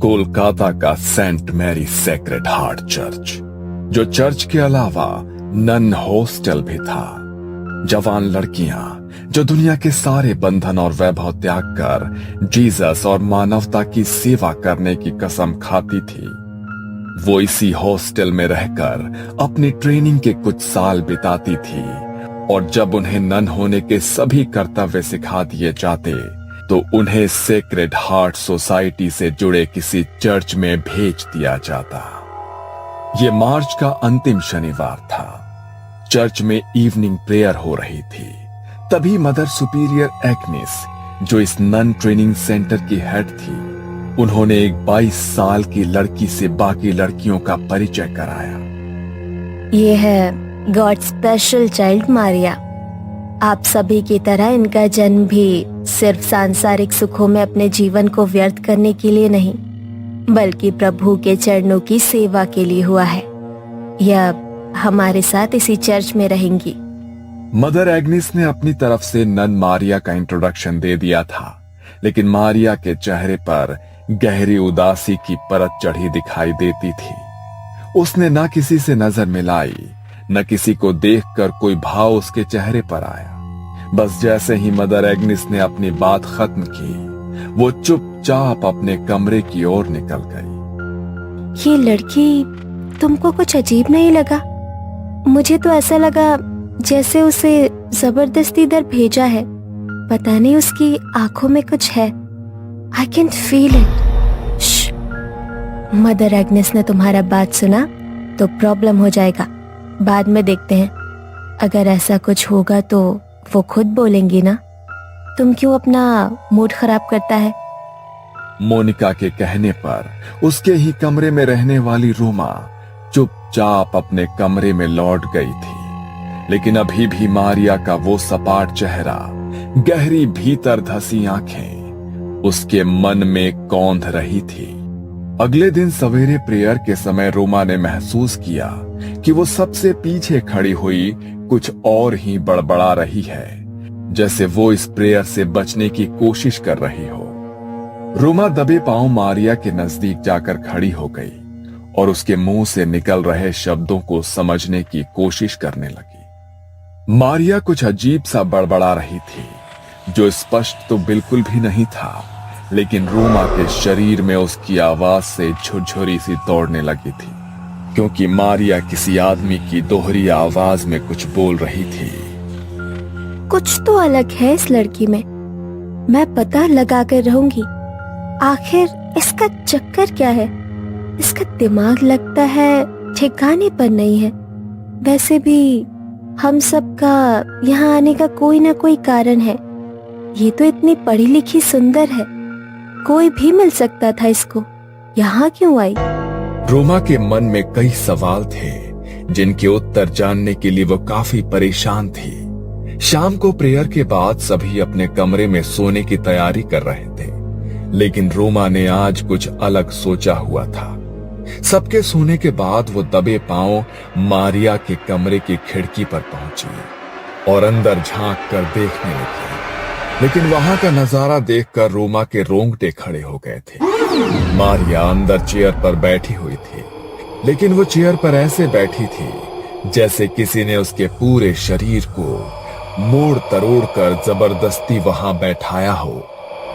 कोलकाता का saint Mary sacred heart church, जो church के अलावा नन हॉस्टल भी था। जवान लड़कियां जो दुनिया के सारे बंधन और वैभव त्याग कर जीसस और मानवता की सेवा करने की कसम खाती थी, वो इसी हॉस्टल में रहकर अपनी ट्रेनिंग के कुछ साल बिताती थी। और जब उन्हें नन होने के सभी कर्तव्य सिखा दिए जाते तो उन्हें सेक्रेड हार्ट सोसाइटी से जुड़े किसी चर्च में भेज दिया जाता। ये मार्च का अंतिम शनिवार था। चर्च में इवनिंग प्रेयर हो रही थी। तभी मदर सुपीरियर एग्नेस, जो इस नन ट्रेनिंग सेंटर की हेड थी, उन्होंने एक 22 साल की लड़की से बाकी लड़कियों का परिचय कराया। ये है गॉड स्पेशल चाइल्ड मारिया। आप सभी की तरह इनका जन्म भी सिर्फ सांसारिक सुखों में अपने जीवन को व्यर्थ करने के लिए नहीं, बल्कि प्रभु के चरणों की सेवा के लिए हुआ है। यह हमारे साथ इसी चर्च में रहेंगी। मदर एग्नेस ने अपनी तरफ से नन मारिया का इंट्रोडक्शन दे दिया था, लेकिन मारिया के चेहरे पर गहरी उदासी की परत चढ़ी दिखाई देती थी। उसने न किसी से नजर मिलाई, न किसी को देखकर कोई भाव उसके चेहरे पर आया। बस जैसे ही मदर एग्नेस ने अपनी बात खत्म की, वो चुपचाप अपने कमरे की ओर निकल गई। ये लड़की तुमको कुछ अजीब नहीं लगा? मुझे तो ऐसा लगा जैसे उसे जबरदस्ती इधर भेजा है। पता नहीं उसकी आंखों में कुछ है। I can feel it. Mother Agnes ने तुम्हारा बात सुना तो प्रॉब्लम हो जाएगा। बाद में देखते हैं। अगर ऐसा कुछ होगा तो वो खुद बोलेंगी ना। तुम क्यों अपना मूड खराब करता है? मोनिका के कहने पर उसके ही कमरे में रहने वाली रोमा चुपचाप अपने कमरे में लौट गई थी। लेकिन अभी भी मारिया का वो सपाट चेहरा, गहरी भीतर धसी आंखें उसके मन में कौंध रही थी। अगले दिन सवेरे प्रेयर के समय रोमा ने महसूस किया कि वो सबसे पीछे खड़ी हुई कुछ और ही बड़बड़ा रही है, जैसे वो इस प्रेयर से बचने की कोशिश कर रही हो। रोमा दबे पांव मारिया के नजदीक जाकर खड़ी हो गई और उसके मुंह से निकल रहे शब्दों को समझने की कोशिश करने लगी। मारिया कुछ अजीब सा बड़बड़ा रही थी, जो स्पष्ट तो बिल्कुल भी नहीं था, लेकिन रोमा के शरीर में उसकी आवाज से झुरझुरी सी दौड़ने लगी थी, क्योंकि मारिया किसी आदमी की दोहरी आवाज में कुछ बोल रही थी। कुछ तो अलग है इस लड़की में। मैं पता लगा कर रहूंगी आखिर इसका चक्कर क्या है। इसका दिमाग लगता है ठिकाने पर नहीं है। वैसे भी हम सबका यहाँ आने का कोई ना कोई कारण है। ये तो इतनी पढ़ी लिखी सुंदर है, कोई भी मिल सकता था इसको। यहाँ क्यों आई? रोमा के मन में कई सवाल थे, जिनके उत्तर जानने के लिए वो काफी परेशान थी। शाम को प्रेयर के बाद सभी अपने कमरे में सोने की तैयारी कर रहे थे, लेकिन रोमा ने आज कुछ अलग सोचा हुआ था। सबके सोने के बाद वो दबे पांव मारिया के कमरे की खिड़की पर पहुंची और अंदर झांक कर देखने लगी। लेकिन वहां का नजारा देखकर रोमा के रोंगटे खड़े हो गए थे। मारिया अंदर चेयर पर बैठी हुई थी, लेकिन वो चेयर पर ऐसे बैठी थी जैसे किसी ने उसके पूरे शरीर को मोड़ तरोड़ कर जबरदस्ती वहां बैठाया हो।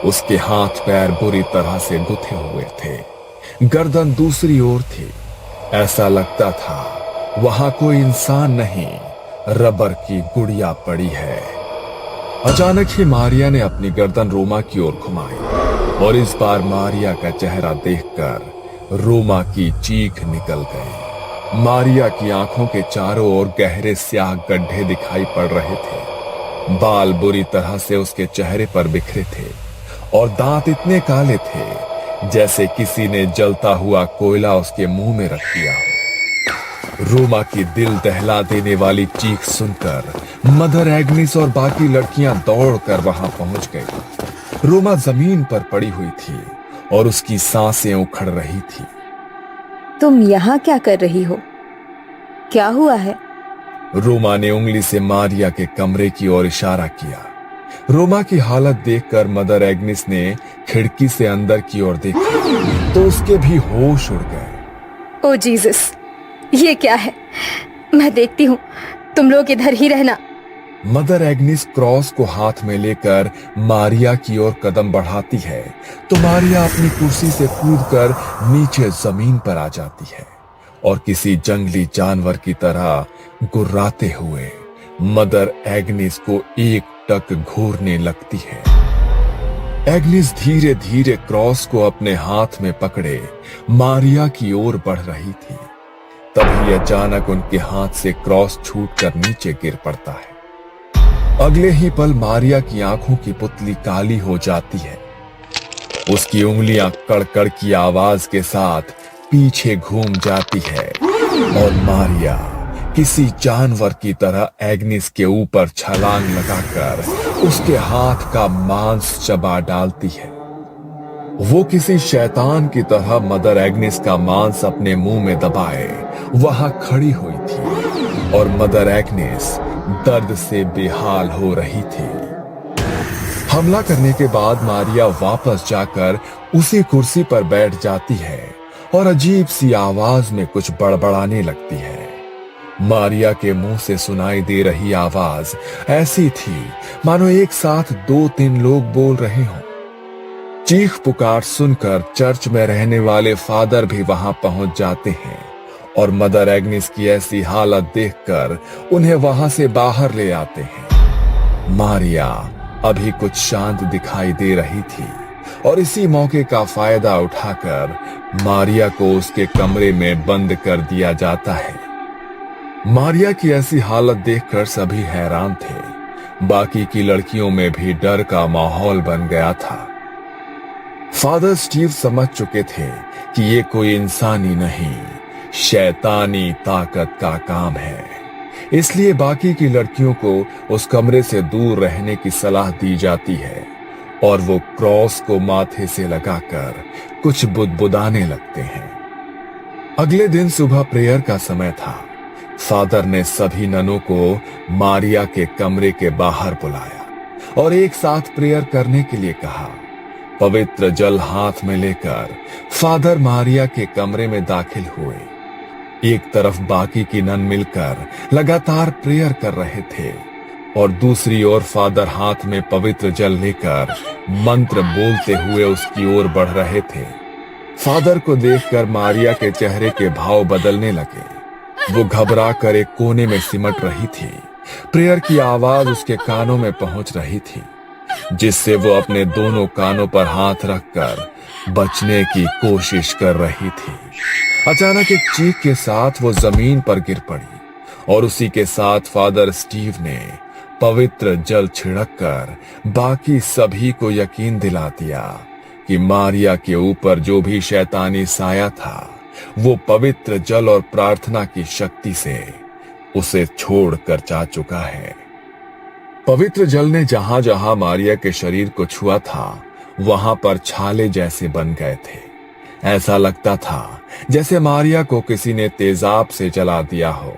उसके हाथ पैर बुरी तरह से गुथे हुए थे, गर्दन दूसरी ओर थी। ऐसा लगता था वहां कोई इंसान नहीं, रबर की गुड़िया पड़ी है। अचानक ही मारिया ने अपनी गर्दन रोमा की ओर घुमाई और इस बार मारिया का चेहरा देखकर रोमा की चीख निकल गई। मारिया की आंखों के चारों ओर गहरे स्याह गड्ढे दिखाई पड़ रहे थे। बाल बुरी तरह से उसके चेहरे पर बिखरे थे और दांत इतने काले थे जैसे किसी ने जलता हुआ कोयला उसके मुंह में रख दिया हो। रोमा की दिल दहला देने वाली चीख सुनकर मदर एग्नेस और बाकी लड़कियां दौड़कर वहां पहुंच गई। रोमा जमीन पर पड़ी हुई थी और उसकी सांसें उखड़ रही थी। तुम यहाँ क्या कर रही हो? क्या हुआ है? रोमा ने उंगली से मारिया के कमरे की ओर इशारा किया। रोमा की हालत देखकर मदर एग्निस ने खिड़की से अंदर की ओर देखा तो उसके भी होश उड़ गए। ओ जीसस, ये क्या है? मैं देखती हूँ, तुम लोग इधर ही रहना। मदर एग्निस क्रॉस को हाथ में लेकर मारिया की ओर कदम बढ़ाती है तो मारिया अपनी कुर्सी से कूदकर नीचे जमीन पर आ जाती है और किसी जंगली जानवर की तरह गुर्राते हुए मदर एग्निस को एक टक घूरने लगती है। एग्निस धीरे धीरे क्रॉस को अपने हाथ में पकड़े मारिया की ओर बढ़ रही थी। तभी अचानक उनके हाथ से क्रॉस छूटकर नीचे गिर पड़ता है। अगले ही पल मारिया की आंखों की पुतली काली हो जाती है। उसकी उंगलियां कड़कड़ की आवाज के साथ पीछे घूम जाती है और मारिया किसी जानवर की तरह एग्निस के ऊपर छलांग लगाकर उसके हाथ का मांस चबा डालती है। वो किसी शैतान की तरह मदर एग्निस का मांस अपने मुंह में दबाए वहां खड़ी हुई थी और मदर एग्निस दर्द से बेहाल हो रही थी। हमला करने के बाद मारिया वापस जाकर उसी कुर्सी पर बैठ जाती है और अजीब सी आवाज में कुछ बड़बड़ाने लगती है। मारिया के मुंह से सुनाई दे रही आवाज ऐसी थी मानो एक साथ 2-3 लोग बोल रहे हों। चीख पुकार सुनकर चर्च में रहने वाले फादर भी वहां पहुंच जाते हैं और मदर एग्निस की ऐसी हालत देखकर उन्हें वहां से बाहर ले आते हैं। मारिया अभी कुछ शांत दिखाई दे रही थी और इसी मौके का फायदा उठाकर मारिया को उसके कमरे में बंद कर दिया जाता है। मारिया की ऐसी हालत देखकर सभी हैरान थे। बाकी की लड़कियों में भी डर का माहौल बन गया था। फादर स्टीव समझ चुके थे कि ये कोई इंसानी नहीं, शैतानी ताकत का काम है। इसलिए बाकी की लड़कियों को उस कमरे से दूर रहने की सलाह दी जाती है और वो क्रॉस को माथे से लगाकर कुछ बुदबुदाने लगते हैं। अगले दिन सुबह प्रेयर का समय था। फादर ने सभी ननों को मारिया के कमरे के बाहर बुलाया और एक साथ प्रेयर करने के लिए कहा। पवित्र जल हाथ में लेकर फादर मारिया के कमरे में दाखिल हुए। एक तरफ बाकी की नन मिलकर लगातार प्रेयर कर रहे थे और दूसरी ओर फादर हाथ में पवित्र जल लेकर मंत्र बोलते हुए उसकी ओर बढ़ रहे थे। फादर को देखकर मारिया के चेहरे के भाव बदलने लगे। वो घबरा कर एक कोने में सिमट रही थी। प्रेयर की आवाज उसके कानों में पहुंच रही थी, जिससे वो अपने दोनों कानों पर हाथ रखकर बचने की कोशिश कर रही थी। अचानक एक चीख के साथ वो जमीन पर गिर पड़ी और उसी के साथ फादर स्टीव ने पवित्र जल छिड़ककर बाकी सभी को यकीन दिला दिया कि मारिया के ऊपर जो भी शैतानी साया था वो पवित्र जल और प्रार्थना की शक्ति से उसे छोड़कर जा चुका है। पवित्र जल ने जहां जहां मारिया के शरीर को छुआ था वहां पर छाले जैसे बन गए थे। ऐसा लगता था जैसे मारिया को किसी ने तेजाब से जला दिया हो।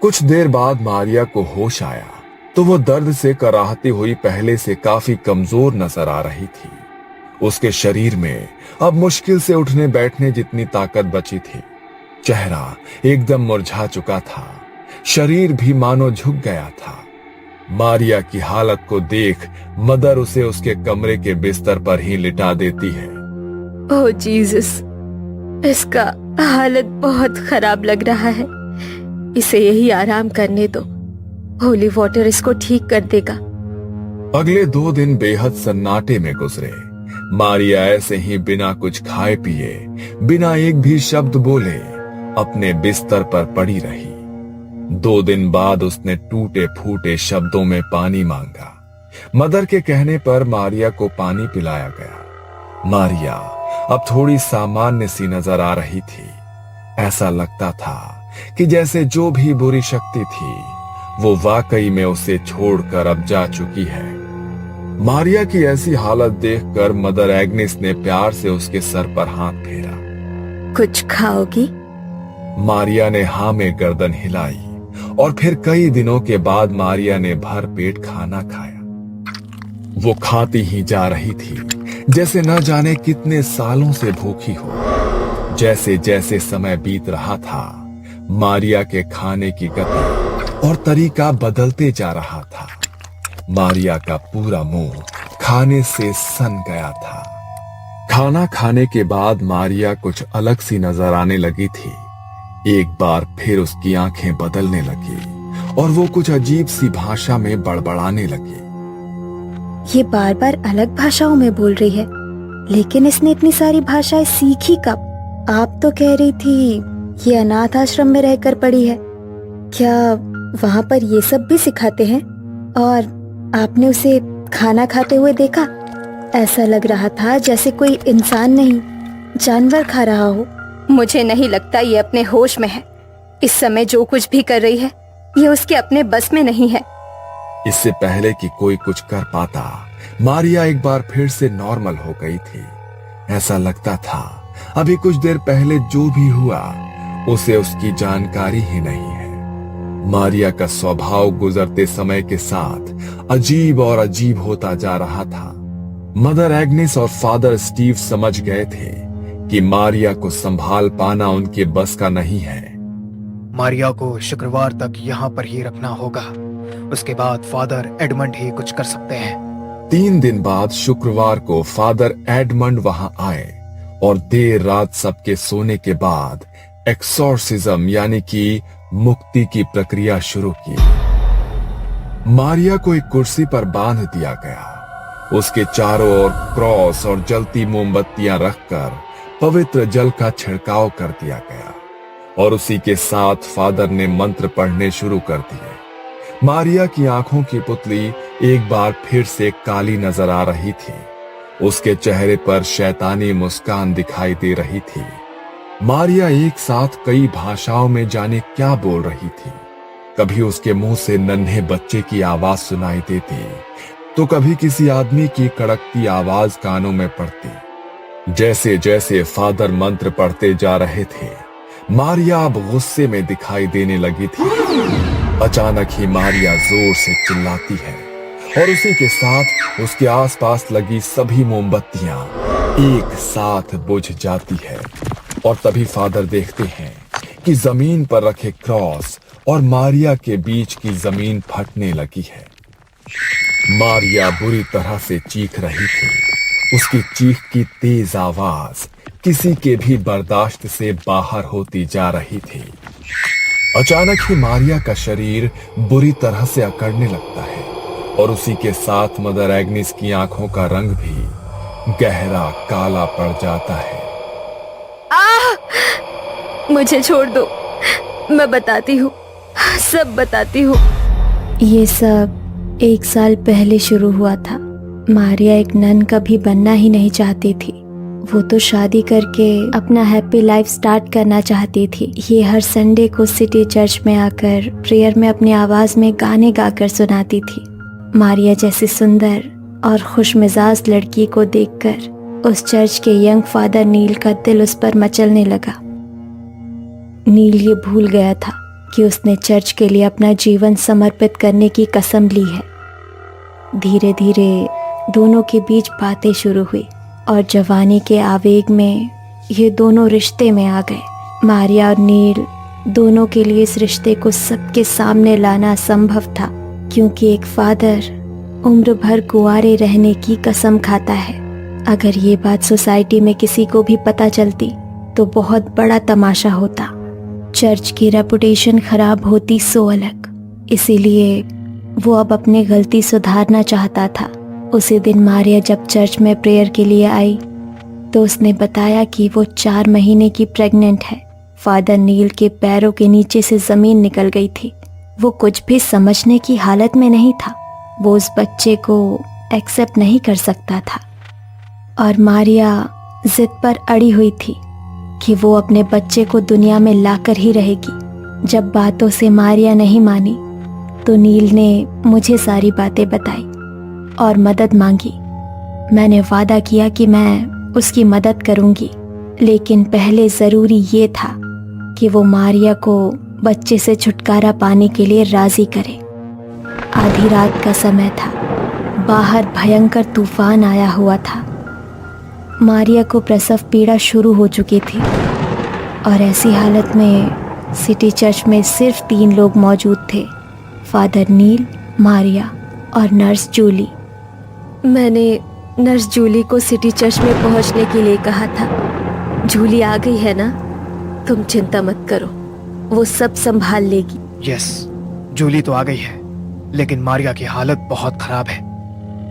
कुछ देर बाद मारिया को होश आया तो वो दर्द से कराहती हुई पहले से काफी कमजोर नजर आ रही थी। उसके शरीर में अब मुश्किल से उठने बैठने जितनी ताकत बची थी। चेहरा एकदम मुरझा चुका था, शरीर भी मानो झुक गया था। मारिया की हालत को देख मदर उसे उसके कमरे के बिस्तर पर ही लिटा देती है। ओह जीसस, इसका हालत बहुत खराब लग रहा है। इसे यही आराम करने दो, होली वाटर इसको ठीक कर देगा। अगले 2 दिन बेहद सन्नाटे में गुजरे। मारिया ऐसे ही बिना कुछ खाए पिए, बिना एक भी शब्द बोले अपने बिस्तर पर पड़ी रही। 2 दिन बाद उसने टूटे फूटे शब्दों में पानी मांगा। मदर के कहने पर मारिया को पानी पिलाया गया। मारिया अब थोड़ी सामान्य सी नजर आ रही थी। ऐसा लगता था कि जैसे जो भी बुरी शक्ति थी वो वाकई में उसे छोड़कर अब जा चुकी है। मारिया की ऐसी हालत देखकर मदर एग्निस ने प्यार से उसके सर पर हाथ फेरा। कुछ खाओगी? मारिया ने हाँ में गर्दन हिलाई और फिर कई दिनों के बाद मारिया ने भर पेट खाना खाया। वो खाती ही जा रही थी जैसे न जाने कितने सालों से भूखी हो। जैसे जैसे समय बीत रहा था, मारिया के खाने की गति और तरीका बदलते जा रहा था। मारिया का पूरा मुंह खाने से सन गया था। खाना खाने के बाद मारिया कुछ अलग सी नजर आने लगी थी। एक बार फिर उसकी आंखें बदलने लगी और वो कुछ अजीब सी भाषा में बड़बड़ाने लगी। ये बार बार अलग भाषाओं में बोल रही है, लेकिन इसने इतनी सारी भाषाएं सीखी कब? आप तो कह रही थी ये अनाथ आश्रम में रहकर पढ़ी है। क्या वहाँ पर ये सब भी सिखाते हैं? और आपने उसे खाना खाते हुए देखा? ऐसा लग रहा था जैसे कोई इंसान नहीं, जानवर खा रहा हो। मुझे नहीं लगता ये अपने होश में है। इस समय जो कुछ भी कर रही है ये उसके अपने बस में नहीं है। इससे पहले कि कोई कुछ कर पाता, मारिया एक बार फिर से नॉर्मल हो गई थी। ऐसा लगता था अभी कुछ देर पहले जो भी हुआ उसे उसकी जानकारी ही नहीं है। मारिया का स्वभाव गुजरते समय के साथ अजीब और अजीब होता जा रहा था। मदर एग्नेस और फादर स्टीव समझ गए थे कि मारिया को संभाल पाना उनके बस का नहीं है। मारिया को शुक्रवार तक यहाँ पर ही रखना होगा, उसके बाद फादर एडमंड ही कुछ कर सकते हैं। 3 दिन बाद शुक्रवार को फादर एडमंड वहां आए और देर रात सबके सोने के बाद एक्सोर्सिज्म यानी कि मुक्ति की प्रक्रिया शुरू की। मारिया को एक कुर्सी पर बांध दिया गया। उसके चारों ओर क्रॉस और जलती मोमबत्तियां रखकर पवित्र जल का छिड़काव कर दिया गया और उसी के साथ फादर ने मंत्र पढ़ने शुरू कर दिए। मारिया की आंखों की पुतली एक बार फिर से काली नजर आ रही थी। उसके चेहरे पर शैतानी मुस्कान दिखाई दे रही थी। मारिया एक साथ कई भाषाओं में जाने क्या बोल रही थी। कभी उसके मुंह से नन्हे बच्चे की आवाज सुनाई देती, तो कभी किसी आदमी की कड़कती आवाज कानों में पड़ती। जैसे जैसे फादर मंत्र पढ़ते जा रहे थे, मारिया अब गुस्से में दिखाई देने लगी थी। अचानक ही मारिया जोर से चिल्लाती है और उसी के साथ उसके आसपास लगी सभी मोमबत्तियां एक साथ बुझ जाती है। और तभी फादर देखते हैं कि जमीन पर रखे क्रॉस और मारिया के बीच की जमीन फटने लगी है। मारिया बुरी तरह से चीख रही थी। उसकी चीख की तेज आवाज किसी के भी बर्दाश्त से बाहर होती जा रही थी। अचानक ही मारिया का शरीर बुरी तरह से अकड़ने लगता है और उसी के साथ मदर एग्नेस की आंखों का रंग भी गहरा काला पड़ जाता है। मुझे छोड़ दो, मैं बताती हूँ, सब बताती हूँ। ये सब 1 साल पहले शुरू हुआ था। मारिया एक नन कभी बनना ही नहीं चाहती थी। वो तो शादी करके अपना हैप्पी लाइफ स्टार्ट करना चाहती थी। ये हर संडे को सिटी चर्च में आकर प्रेयर में अपनी आवाज में गाने गाकर सुनाती थी। मारिया जैसी सुंदर और खुशमिजाज लड़की को देखकर उस चर्च के यंग फादर नील का दिल उस पर मचलने लगा। नील ये भूल गया था कि उसने चर्च के लिए अपना जीवन समर्पित करने की कसम ली है। धीरे धीरे दोनों के बीच बातें शुरू हुई और जवानी के आवेग में ये दोनों रिश्ते में आ गए। मारिया और नील दोनों के लिए इस रिश्ते को सबके सामने लाना असंभव था, क्योंकि एक फादर उम्र भर कुंवारे रहने की कसम खाता है। अगर ये बात सोसाइटी में किसी को भी पता चलती तो बहुत बड़ा तमाशा होता। चर्च की रेपुटेशन खराब होती सो अलग। इसीलिए वो अब अपनी गलती सुधारना चाहता था। उसी दिन मारिया जब चर्च में प्रेयर के लिए आई तो उसने बताया कि वो 4 महीने की प्रेग्नेंट है। फादर नील के पैरों के नीचे से जमीन निकल गई थी। वो कुछ भी समझने की हालत में नहीं था। वो उस बच्चे को एक्सेप्ट नहीं कर सकता था और मारिया जिद पर अड़ी हुई थी कि वो अपने बच्चे को दुनिया में लाकर ही रहेगी। जब बातों से मारिया नहीं मानी तो नील ने मुझे सारी बातें बताई और मदद मांगी। मैंने वादा किया कि मैं उसकी मदद करूंगी, लेकिन पहले ज़रूरी ये था कि वो मारिया को बच्चे से छुटकारा पाने के लिए राज़ी करे। आधी रात का समय था। बाहर भयंकर तूफान आया हुआ था। मारिया को प्रसव पीड़ा शुरू हो चुकी थी और ऐसी हालत में सिटी चर्च में सिर्फ 3 लोग मौजूद थे, फादर नील, मारिया और नर्स जूली। मैंने नर्स जूली को सिटी चर्च में पहुंचने के लिए कहा था। जूली आ गई है ना? तुम चिंता मत करो, वो सब संभाल लेगी। यस, जूली तो आ गई है, लेकिन मारिया की हालत बहुत खराब है।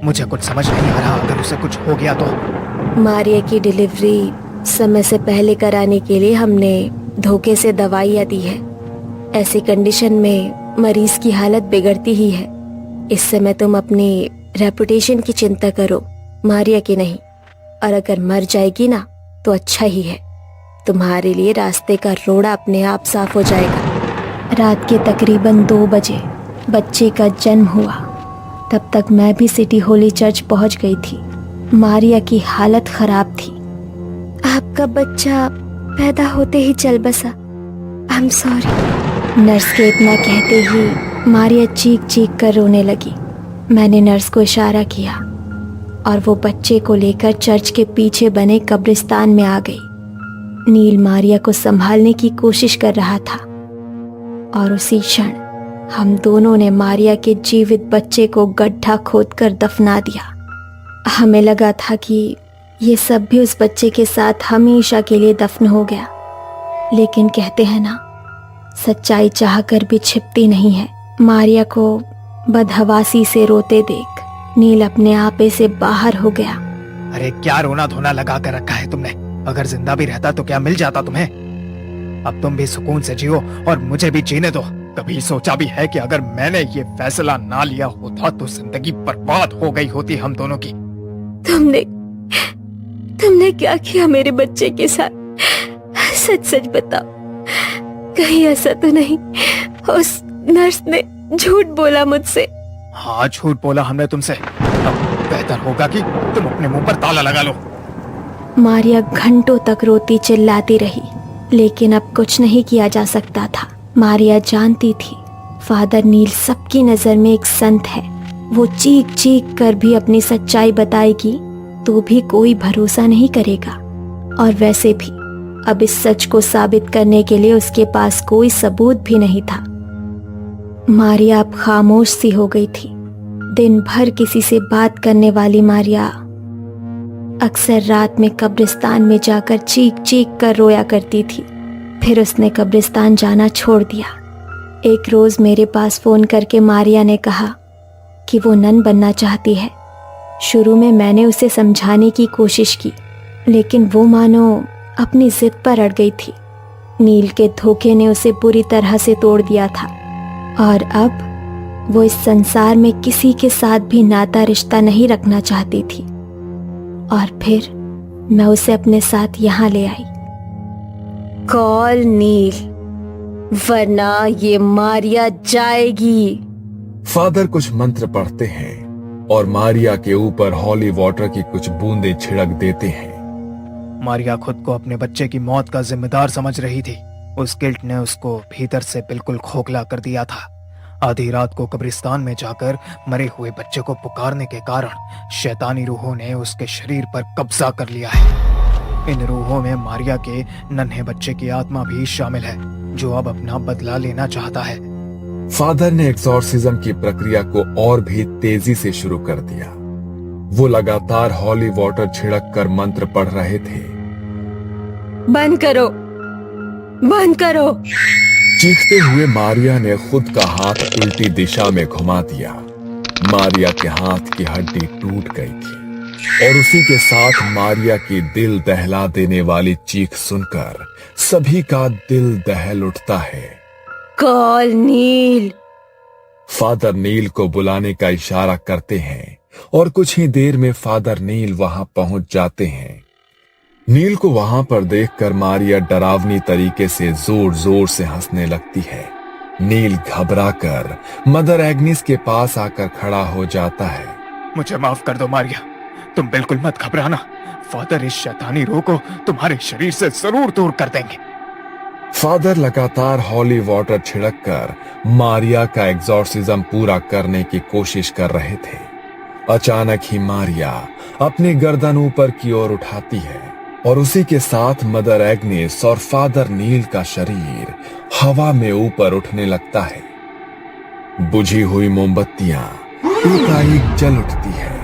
मुझे कुछ समझ नहीं आ रहा, अगर उसे कुछ हो गया तो। मारिया की डिलीवरी समय से पहले कराने के लिए हमने धोखे से दवाइयाँ दी है। ऐसी कंडीशन में मरीज की हालत बिगड़ती ही है। इस समय तुम अपनी रेपुटेशन की चिंता करो, मारिया की नहीं। और अगर मर जाएगी ना तो अच्छा ही है, तुम्हारे लिए रास्ते का रोड़ा अपने आप साफ हो जाएगा। रात के तकरीबन 2 बजे बच्चे का जन्म हुआ। तब तक मैं भी सिटी होली चर्च पहुंच गई थी। मारिया की हालत खराब थी। आपका बच्चा पैदा होते ही चल बसा। I am sorry. नर्स के इतना कहते ही मारिया चीख चीख कर रोने लगी। मैंने नर्स को इशारा किया और वो बच्चे को लेकर चर्च के पीछे बने कब्रिस्तान में आ गई। नील मारिया को संभालने की कोशिश कर रहा था और उसी क्षण हम दोनों ने मारिया के जीवित बच्चे को गड्ढा खोदकर दफना दिया। हमें लगा था कि ये सब भी उस बच्चे के साथ हमेशा के लिए दफन हो गया, लेकिन कहते हैं ना, सच्चाई चाहकर भी छिपती नहीं है। मारिया को बदहवासी से रोते देख नील अपने आपे से बाहर हो गया। अरे क्या रोना धोना लगा कर रखा है तुमने? अगर जिंदा भी रहता तो क्या मिल जाता तुम्हें? अब तुम भी सुकून से जियो और मुझे भी जीने दो। कभी सोचा भी है कि अगर मैंने ये फैसला ना लिया होता तो जिंदगी बर्बाद हो गई होती हम दोनों की। तुमने क्या किया मेरे बच्चे के साथ? सच सच बताओ, कहीं ऐसा तो नहीं उस नर्स ने झूठ बोला मुझसे? हाँ, झूठ बोला हमने तुमसे। अब बेहतर होगा कि तुम अपने मुंह पर ताला लगा लो। मारिया घंटों तक रोती चिल्लाती रही, लेकिन अब कुछ नहीं किया जा सकता था। मारिया जानती थी फादर नील सबकी नजर में एक संत है। वो चीख चीख कर भी अपनी सच्चाई बताएगी तो भी कोई भरोसा नहीं करेगा। और वैसे भी अब इस सच को साबित करने के लिए उसके पास कोई सबूत भी नहीं था। मारिया अब खामोश सी हो गई थी। दिन भर किसी से बात करने वाली मारिया अक्सर रात में कब्रिस्तान में जाकर चीख चीख कर रोया करती थी। फिर उसने कब्रिस्तान जाना छोड़ दिया। एक रोज मेरे पास फोन करके मारिया ने कहा कि वो नन बनना चाहती है। शुरू में मैंने उसे समझाने की कोशिश की, लेकिन वो मानो अपनी जिद पर अड़ गई थी। नील के धोखे ने उसे बुरी तरह से तोड़ दिया था और अब वो इस संसार में किसी के साथ भी नाता रिश्ता नहीं रखना चाहती थी। और फिर मैं उसे अपने साथ यहाँ ले आई। कॉल नील, वरना ये मारिया जाएगी। फादर कुछ मंत्र पढ़ते हैं और मारिया के ऊपर हॉली वाटर की कुछ बूंदें छिड़क देते हैं। मारिया खुद को अपने बच्चे की मौत का जिम्मेदार समझ रही थी। उस गिल्ट ने उसको भीतर से बिल्कुल खोखला कर दिया था। आधी रात को कब्रिस्तान में जाकर मरे हुए बच्चे को पुकारने के कारण शैतानी रूहों ने उसके शरीर पर कब्जा कर लिया है। इन रूहों में मारिया के नन्हे बच्चे की आत्मा भी शामिल है, जो अब अपना बदला लेना चाहता है। फादर ने एक्सॉर्सिज्म की प्रक्रिया को और भी तेजी से शुरू कर दिया। वो लगातार हॉली वाटर छिड़क कर मंत्र पढ़ रहे थे। बंद करो, बंद करो। चीखते हुए मारिया ने खुद का हाथ उल्टी दिशा में घुमा दिया। मारिया के हाथ की हड्डी टूट गई थी और उसी के साथ मारिया की दिल दहला देने वाली चीख सुनकर सभी का दिल दहल उठता है। कॉल नील। फादर नील को बुलाने का इशारा करते हैं और कुछ ही देर में फादर नील वहां पहुंच जाते हैं। नील को वहां पर देखकर मारिया डरावनी तरीके से जोर जोर से हंसने लगती है। नील घबराकर मदर एग्निस के पास आकर खड़ा हो जाता है। मुझे माफ कर दो मारिया, तुम बिल्कुल मत घबराना। फादर इस शैतानी रूह को तुम्हारे शरीर से जरूर दूर कर देंगे। फादर लगातार हॉली वाटर छिड़क कर मारिया का एग्जॉर्सिज्म पूरा करने की कोशिश कर रहे थे। अचानक ही मारिया अपनी गर्दन ऊपर की ओर उठाती है और उसी के साथ मदर एग्नेस और फादर नील का शरीर हवा में ऊपर उठने लगता है। बुझी हुई मोमबत्तियां एकाएक जल उठती है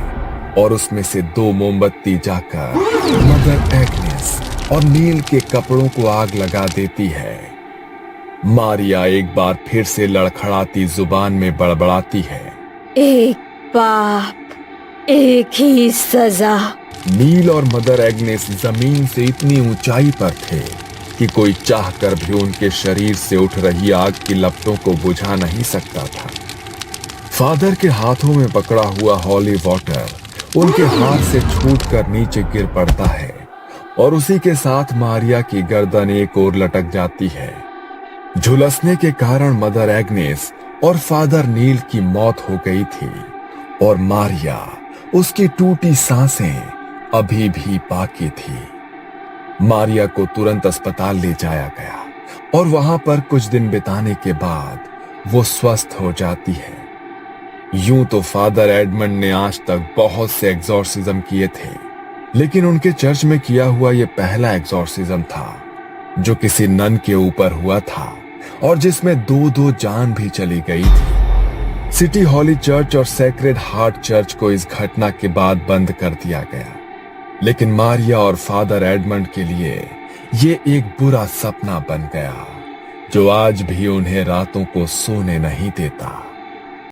और उसमें से 2 मोमबत्ती जाकर मदर एग्नेस और नील के कपड़ों को आग लगा देती है। मारिया एक बार फिर से लड़खड़ाती जुबान में बड़बड़ाती है, एक पाप, एक ही सजा। नील और मदर एग्नेस जमीन से इतनी ऊंचाई पर थे कि कोई चाहकर भी उनके शरीर से उठ रही आग की लपटों को बुझा नहीं सकता था। फादर के हाथों में पकड़ा हुआ हॉली वाटर उनके हाथ से छूटकर नीचे गिर पड़ता है और उसी के साथ मारिया की गर्दन एक ओर लटक जाती है। झुलसने के कारण मदर एग्नेस और फादर नील की मौत हो गई थी और मारिया, उसकी टूटी सांसें अभी भी बाकी थी। मारिया को तुरंत अस्पताल ले जाया गया और वहां पर कुछ दिन बिताने के बाद वो स्वस्थ हो जाती है। यूं तो फादर एडमंड ने आज तक बहुत से एग्जॉर्सिज्म किए थे, लेकिन उनके चर्च में किया हुआ यह पहला एग्जॉर्सिज्म था जो किसी नन के ऊपर हुआ था और जिसमें 2 जान भी चली गई थी। सिटी हॉली चर्च और सेक्रेड हार्ट चर्च को इस घटना के बाद बंद कर दिया गया, लेकिन मारिया और फादर एडमंड के लिए ये एक बुरा सपना बन गया जो आज भी उन्हें रातों को सोने नहीं देता।